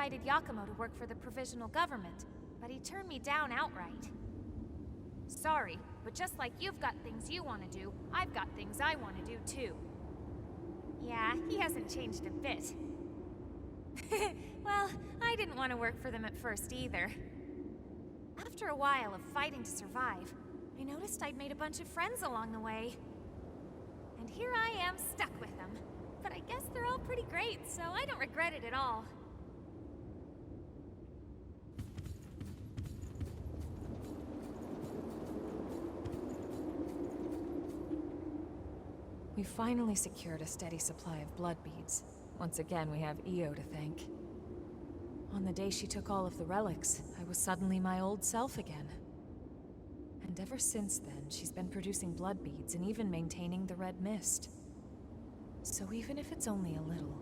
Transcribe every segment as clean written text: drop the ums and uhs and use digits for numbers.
invited Yakumo to work for the provisional government, but he turned me down outright. Sorry, but just like you've got things you want to do, I've got things I want to do too. Yeah, he hasn't changed a bit. Well, I didn't want to work for them at first either. After a while of fighting to survive, I noticed I'd made a bunch of friends along the way. And here I am stuck with them. But I guess they're all pretty great, so I don't regret it at all. We finally secured a steady supply of blood beads. Once again, we have Io to thank. On the day she took all of the relics, I was suddenly my old self again. And ever since then, she's been producing blood beads and even maintaining the red mist. So even if it's only a little,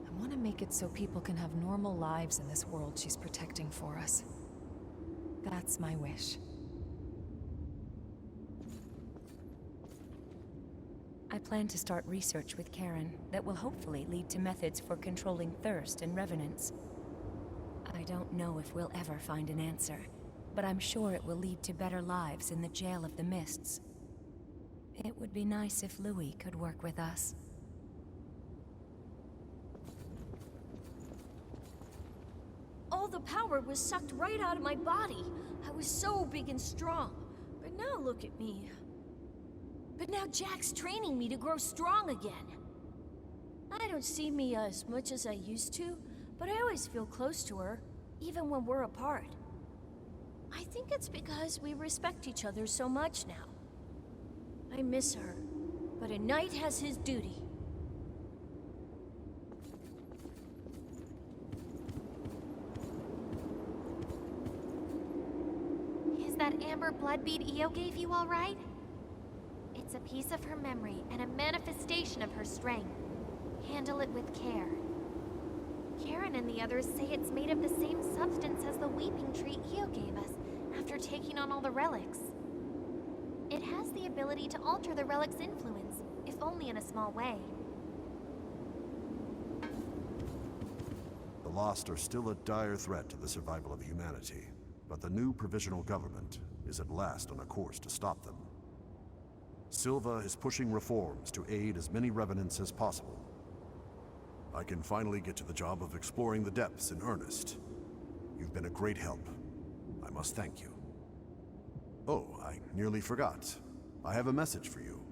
I want to make it so people can have normal lives in this world she's protecting for us. That's my wish. I plan to start research with Karen that will hopefully lead to methods for controlling thirst and revenants. I don't know if we'll ever find an answer, but I'm sure it will lead to better lives in the Jail of the Mists. It would be nice if Louis could work with us. All the power was sucked right out of my body. I was so big and strong. But now look at me. But now Jack's training me to grow strong again. I don't see Mia as much as I used to, but I always feel close to her, even when we're apart. I think it's because we respect each other so much now. I miss her, but a knight has his duty. Is that amber blood bead Io gave you all right? It's a piece of her memory and a manifestation of her strength. Handle it with care. Karen and the others say it's made of the same substance as the weeping tree Io gave us after taking on all the relics. It has the ability to alter the relic's influence, if only in a small way. The Lost are still a dire threat to the survival of humanity, but the new provisional government is at last on a course to stop them. Silva is pushing reforms to aid as many revenants as possible. I can finally get to the job of exploring the depths in earnest. You've been a great help. I must thank you. Oh, I nearly forgot. I have a message for you.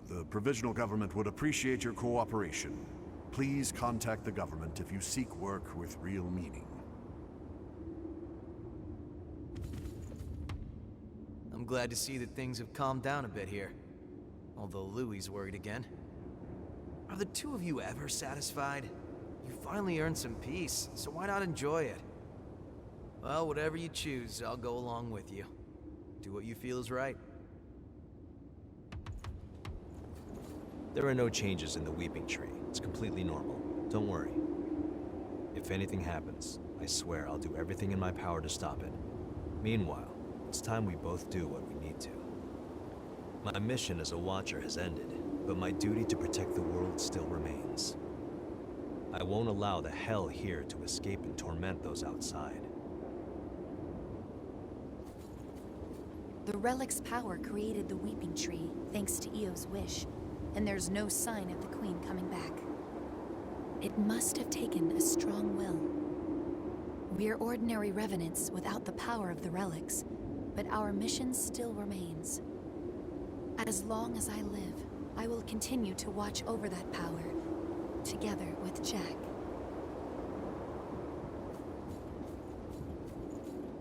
The provisional government would appreciate your cooperation. Please contact the government if you seek work with real meaning. I'm glad to see that things have calmed down a bit here. Although Louie's worried again. Are the two of you ever satisfied? You finally earned some peace, so why not enjoy it? Well, whatever you choose, I'll go along with you. Do what you feel is right. There are no changes in the weeping tree. It's completely normal. Don't worry. If anything happens, I swear I'll do everything in my power to stop it. Meanwhile, it's time we both do what we need to. My mission as a Watcher has ended, but my duty to protect the world still remains. I won't allow the hell here to escape and torment those outside. The relic's power created the weeping tree, thanks to Io's wish, and there's no sign of the Queen coming back. It must have taken a strong will. We're ordinary revenants without the power of the relics, but our mission still remains. As long as I live, I will continue to watch over that power, together with Jack.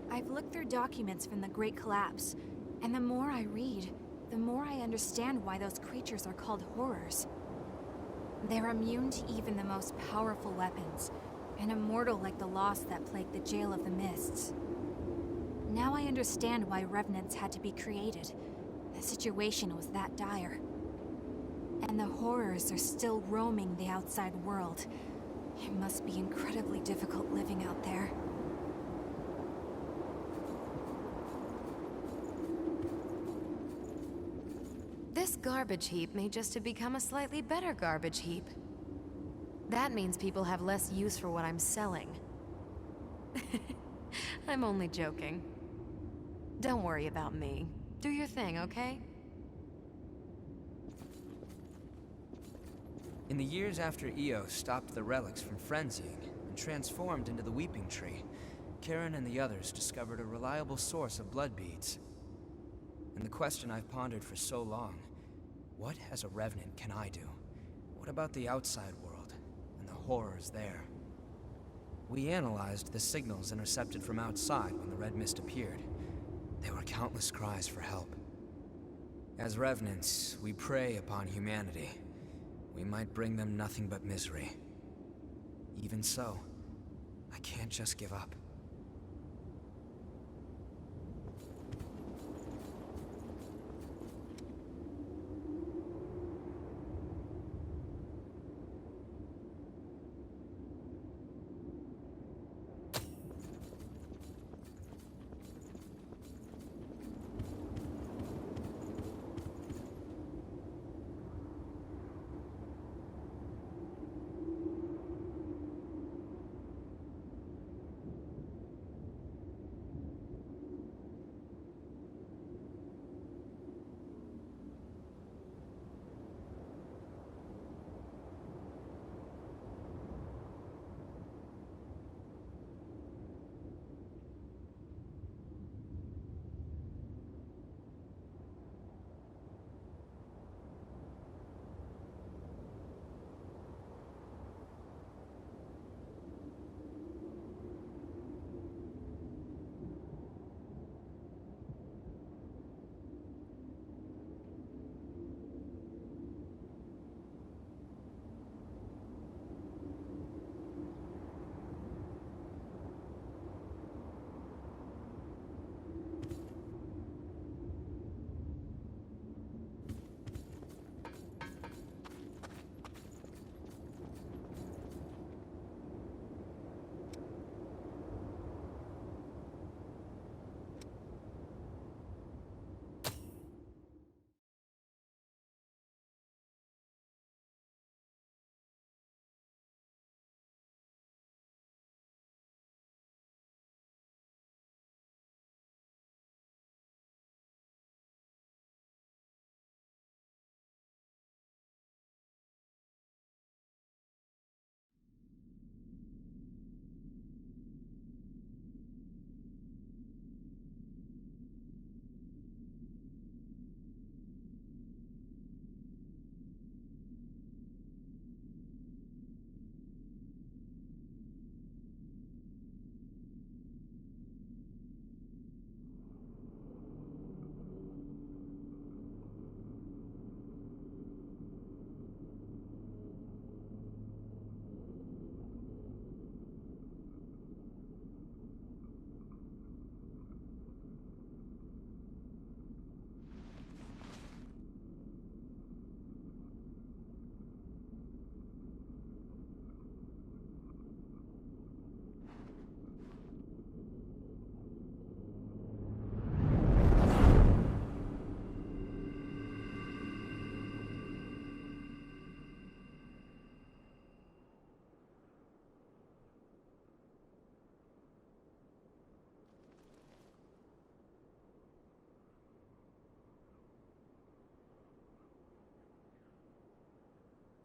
I've looked through documents from the Great Collapse, and the more I read, the more I understand why those creatures are called horrors. They're immune to even the most powerful weapons, and immortal like the Lost that plagued the Jail of the Mists. Now I understand why revenants had to be created. The situation was that dire. And the horrors are still roaming the outside world. It must be incredibly difficult living out there. This garbage heap may just have become a slightly better garbage heap. That means people have less use for what I'm selling. I'm only joking. Don't worry about me. Do your thing, okay? In the years after Io stopped the relics from frenzying and transformed into the Weeping Tree, Karen and the others discovered a reliable source of blood beads. And the question I've pondered for so long, what as a Revenant can I do? What about the outside world and the horrors there? We analyzed the signals intercepted from outside when the Red Mist appeared. There were countless cries for help. As Revenants, we prey upon humanity. We might bring them nothing but misery. Even so, I can't just give up.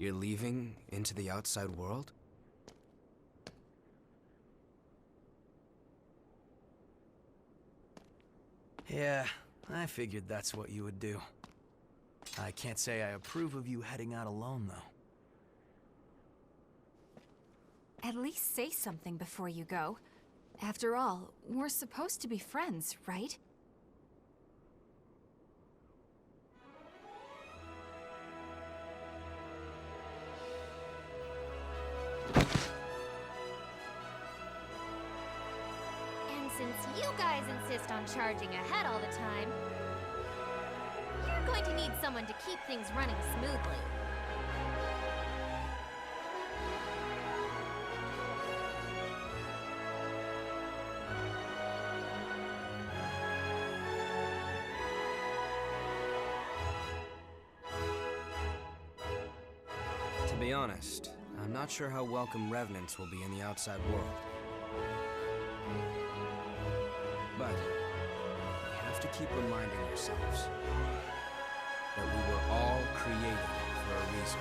You're leaving into the outside world? Yeah, I figured that's what you would do. I can't say I approve of you heading out alone, though. At least say something before you go. After all, we're supposed to be friends, right? And since you guys insist on charging ahead all the time, you're going to need someone to keep things running smoothly. To be honest, I'm not sure how welcome revenants will be in the outside world. But we have to keep reminding ourselves that we were all created for a reason.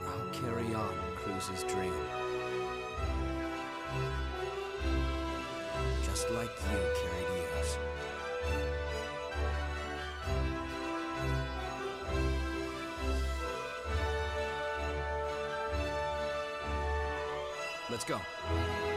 I'll carry on Cruz's dream. Just like you carried Eos. Let's go.